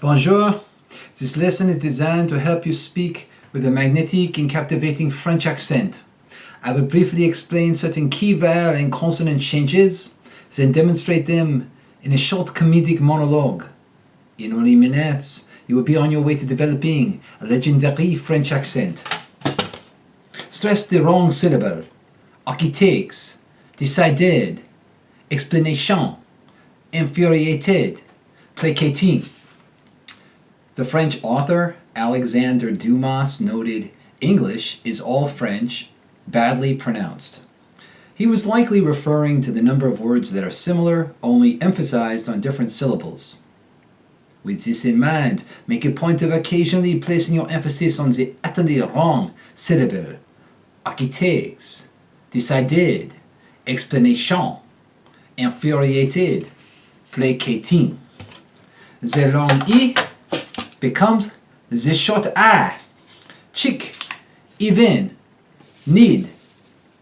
Bonjour. This lesson is designed to help you speak with a magnetic and captivating French accent. I will briefly explain certain key vowel and consonant changes, then demonstrate them in a short comedic monologue. In only minutes, you will be on your way to developing a legendary French accent. Stress the wrong syllable. Architects, decided, explanation, infuriated, placating. The French author Alexandre Dumas noted, "English is all French, badly pronounced." He was likely referring to the number of words that are similar, only emphasized on different syllables. With this in mind, make a point of occasionally placing your emphasis on the utterly wrong syllable. Architects, decided, explanation, infuriated, placating. The long E becomes the short I. Chic, even, need,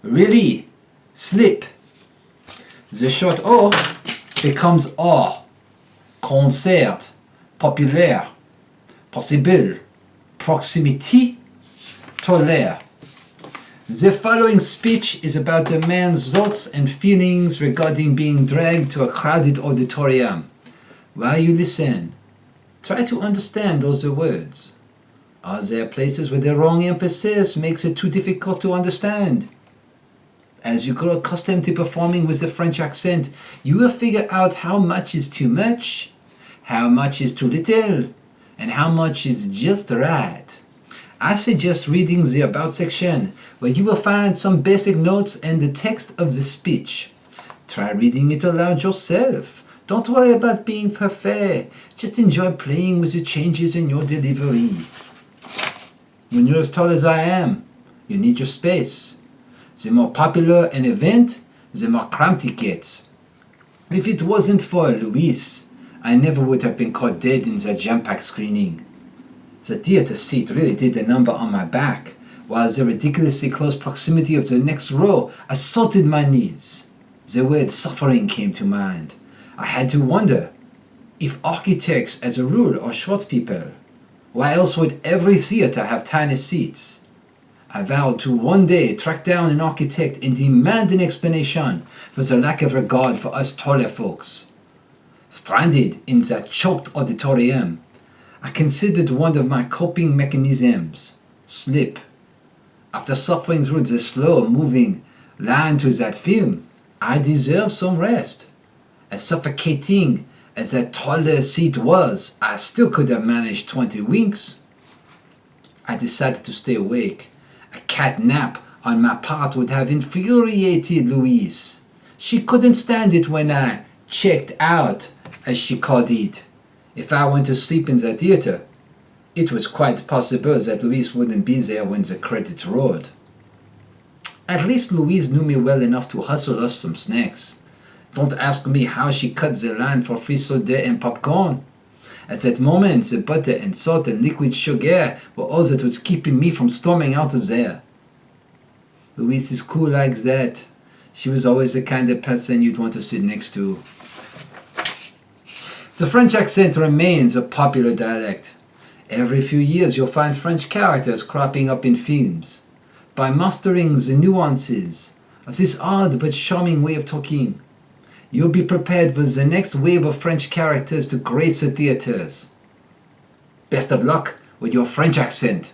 really, slip. The short O becomes or. Concert, populaire, possible, proximity, toddler. The following speech is about a man's thoughts and feelings regarding being dragged to a crowded auditorium. While you listen, try to understand those words. Are there places where the wrong emphasis makes it too difficult to understand? As you grow accustomed to performing with the French accent, you will figure out how much is too much, how much is too little, and how much is just right. I suggest reading the About section, where you will find some basic notes and the text of the speech. Try reading it aloud yourself. Don't worry about being perfect. Just enjoy playing with the changes in your delivery. When you're as tall as I am, you need your space. The more popular an event, the more cramped it gets. If it wasn't for Louise, I never would have been caught dead in the jam-packed screening. The theater seat really did a number on my back, while the ridiculously close proximity of the next row assaulted my needs. The word suffering came to mind. I had to wonder, if architects as a rule are short people, why else would every theater have tiny seats? I vowed to one day track down an architect and demand an explanation for the lack of regard for us taller folks. Stranded in that choked auditorium, I considered one of my coping mechanisms, sleep. After suffering through the slow-moving line to that film, I deserve some rest. As suffocating as that toddler seat was, I still could have managed 20 winks. I decided to stay awake. A cat nap on my part would have infuriated Louise. She couldn't stand it when I checked out, as she called it. If I went to sleep in the theater, it was quite possible that Louise wouldn't be there when the credits rolled. At least Louise knew me well enough to hustle us some snacks. Don't ask me how she cut the line for free soda and popcorn. At that moment, the butter and salt and liquid sugar were all that was keeping me from storming out of there. Louise is cool like that. She was always the kind of person you'd want to sit next to. The French accent remains a popular dialect. Every few years you'll find French characters cropping up in films. By mastering the nuances of this odd but charming way of talking, you'll be prepared for the next wave of French characters to grace the theaters. Best of luck with your French accent.